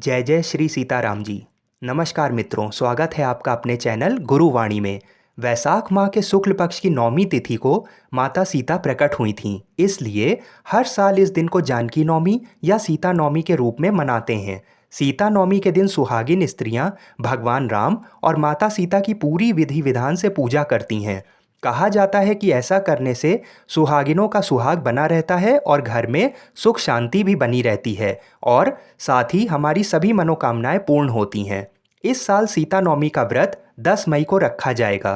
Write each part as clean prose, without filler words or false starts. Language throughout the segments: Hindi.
जय जय श्री सीताराम जी। नमस्कार मित्रों, स्वागत है आपका अपने चैनल गुरुवाणी में। वैसाख माह के शुक्ल पक्ष की नौमी तिथि को माता सीता प्रकट हुई थीं, इसलिए हर साल इस दिन को जानकी नौमी या सीता नौमी के रूप में मनाते हैं। सीता नौमी के दिन सुहागिन स्त्रियां भगवान राम और माता सीता की पूरी विधि विधान से पूजा करती हैं। कहा जाता है कि ऐसा करने से सुहागिनों का सुहाग बना रहता है और घर में सुख शांति भी बनी रहती है और साथ ही हमारी सभी मनोकामनाएं पूर्ण होती हैं। इस साल सीता नवमी का व्रत 10 मई को रखा जाएगा।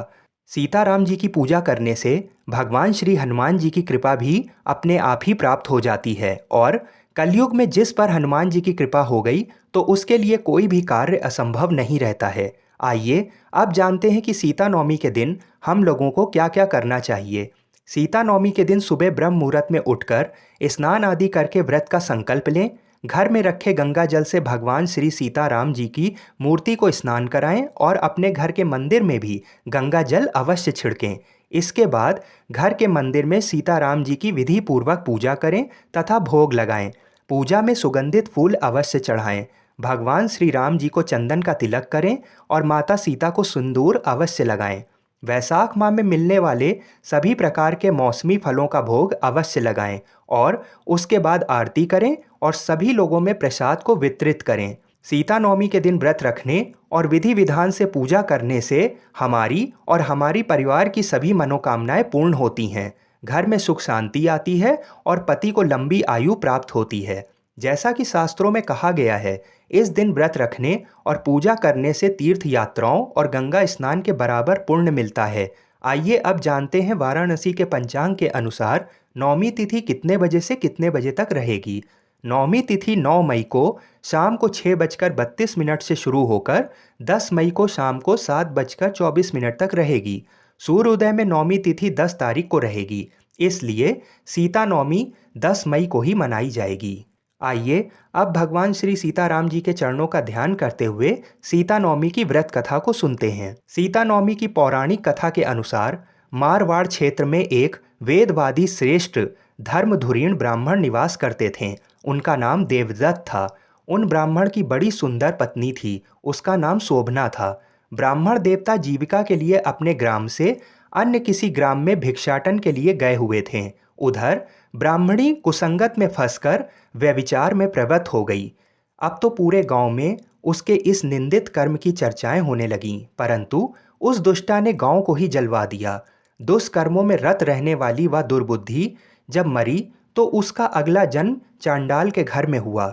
सीताराम जी की पूजा करने से भगवान श्री हनुमान जी की कृपा भी अपने आप ही प्राप्त हो जाती है और कलयुग में जिस पर हनुमान जी की कृपा हो गई तो उसके लिए कोई भी कार्य असंभव नहीं रहता है। आइए अब जानते हैं कि सीता नवमी के दिन हम लोगों को क्या क्या करना चाहिए। सीता नवमी के दिन सुबह ब्रह्म मुहूर्त में उठकर स्नान आदि करके व्रत का संकल्प लें। घर में रखे गंगा जल से भगवान श्री सीताराम जी की मूर्ति को स्नान कराएं और अपने घर के मंदिर में भी गंगा जल अवश्य छिड़कें। इसके बाद घर के मंदिर में सीताराम जी की विधि पूर्वक पूजा करें तथा भोग लगाएं। पूजा में सुगंधित फूल अवश्य चढ़ाएं। भगवान श्री राम जी को चंदन का तिलक करें और माता सीता को सिंदूर अवश्य लगाएं। वैसाख माह में मिलने वाले सभी प्रकार के मौसमी फलों का भोग अवश्य लगाएं और उसके बाद आरती करें और सभी लोगों में प्रसाद को वितरित करें। सीता नवमी के दिन व्रत रखने और विधि विधान से पूजा करने से हमारी और हमारी परिवार की सभी मनोकामनाएं पूर्ण होती हैं। घर में सुख शांति आती है और पति को लंबी आयु प्राप्त होती है। जैसा कि शास्त्रों में कहा गया है, इस दिन व्रत रखने और पूजा करने से तीर्थ यात्राओं और गंगा स्नान के बराबर पुण्य मिलता है। आइए अब जानते हैं वाराणसी के पंचांग के अनुसार नौमी तिथि कितने बजे से कितने बजे तक रहेगी। नौमी तिथि 9 मई को शाम को 6:32 से शुरू होकर 10 मई को शाम को 7:24 तक रहेगी। सूर्योदय में नौमी तिथि 10 तारीख को रहेगी, इसलिए सीता नौमी 10 मई को ही मनाई जाएगी। आइए अब भगवान श्री सीताराम जी के चरणों का ध्यान करते हुए सीता नवमी की व्रत कथा को सुनते हैं। सीता नवमी की पौराणिक कथा के अनुसार मारवाड़ क्षेत्र में एक वेदवादी श्रेष्ठ धर्मधुरीण ब्राह्मण निवास करते थे। उनका नाम देवदत्त था। उन ब्राह्मण की बड़ी सुंदर पत्नी थी, उसका नाम शोभना था। ब्राह्मण देवता जीविका के लिए अपने ग्राम से अन्य किसी ग्राम में भिक्षाटन के लिए गए हुए थे। उधर ब्राह्मणी कुसंगत में फंसकर व्यभिचार में प्रवृत्त हो गई। अब तो पूरे गांव में उसके इस निंदित कर्म की चर्चाएं होने लगीं, परंतु उस दुष्टा ने गांव को ही जलवा दिया। दुष्कर्मों में रत रहने वाली वह दुर्बुद्धि जब मरी तो उसका अगला जन्म चांडाल के घर में हुआ।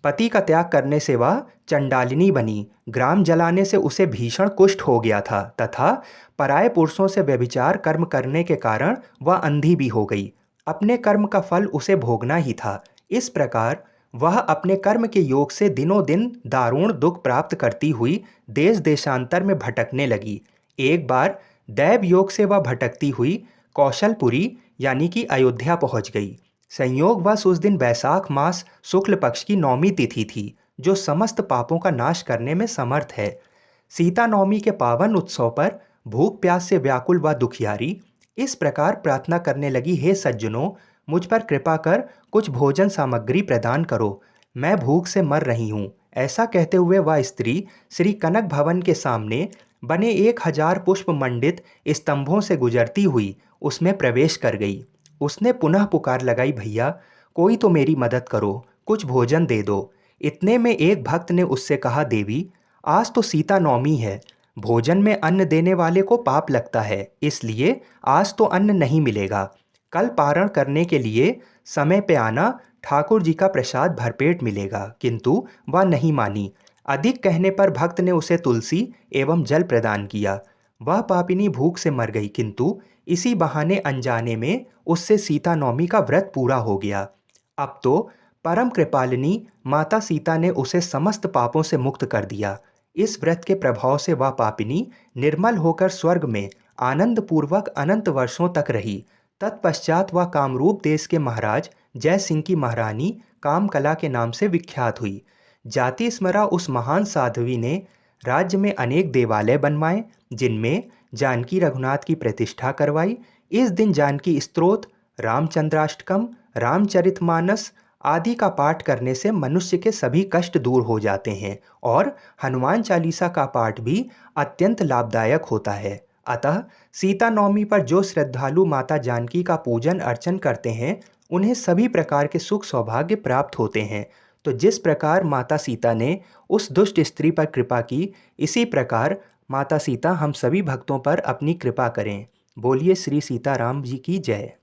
पति का त्याग करने से वह चंडालिनी बनी। ग्राम जलाने से उसे भीषण कुष्ठ हो गया था तथा पराये पुरुषों से व्यभिचार कर्म करने के कारण वह अंधी भी हो गई। अपने कर्म का फल उसे भोगना ही था। इस प्रकार वह अपने कर्म के योग से दिनों दिन दारुण दुख प्राप्त करती हुई देश देशांतर में भटकने लगी। एक बार दैव योग से वह भटकती हुई कौशलपुरी यानी कि अयोध्या पहुंच गई। संयोगवश उस दिन वैसाख मास शुक्ल पक्ष की नौमी तिथि थी, जो समस्त पापों का नाश करने में समर्थ है। सीता नवमी के पावन उत्सव पर भूख प्यास से व्याकुल व दुखियारी इस प्रकार प्रार्थना करने लगी, हे सज्जनों, मुझ पर कृपा कर कुछ भोजन सामग्री प्रदान करो, मैं भूख से मर रही हूँ। ऐसा कहते हुए वह स्त्री श्री कनक भवन के सामने बने 1000 पुष्प मंडित स्तंभों से गुजरती हुई उसमें प्रवेश कर गई। उसने पुनः पुकार लगाई, भैया कोई तो मेरी मदद करो, कुछ भोजन दे दो। इतने में एक भक्त ने उससे कहा, देवी आज तो सीता नवमी है, भोजन में अन्न देने वाले को पाप लगता है, इसलिए आज तो अन्न नहीं मिलेगा। कल पारण करने के लिए समय पे आना, ठाकुर जी का प्रसाद भरपेट मिलेगा। किंतु वह नहीं मानी। अधिक कहने पर भक्त ने उसे तुलसी एवं जल प्रदान किया। वह पापिनी भूख से मर गई, किंतु इसी बहाने अनजाने में उससे सीता नवमी का व्रत पूरा हो गया। अब तो परम कृपालिनी माता सीता ने उसे समस्त पापों से मुक्त कर दिया। इस व्रत के प्रभाव से वह पापिनी निर्मल होकर स्वर्ग में आनंद पूर्वक अनंत वर्षों तक रही। तत्पश्चात वह कामरूप देश के महाराज जय सिंह की महारानी कामकला के नाम से विख्यात हुई। जाति स्मरा उस महान साध्वी ने राज्य में अनेक देवालय बनवाए, जिनमें जानकी रघुनाथ की प्रतिष्ठा करवाई। इस दिन जानकी स्तोत्र, रामचंद्राष्टकम, रामचरितमानस आदि का पाठ करने से मनुष्य के सभी कष्ट दूर हो जाते हैं और हनुमान चालीसा का पाठ भी अत्यंत लाभदायक होता है। अतः सीता नवमी पर जो श्रद्धालु माता जानकी का पूजन अर्चन करते हैं उन्हें सभी प्रकार के सुख सौभाग्य प्राप्त होते हैं। तो जिस प्रकार माता सीता ने उस दुष्ट स्त्री पर कृपा की, इसी प्रकार माता सीता हम सभी भक्तों पर अपनी कृपा करें। बोलिए श्री सीताराम जी की जय।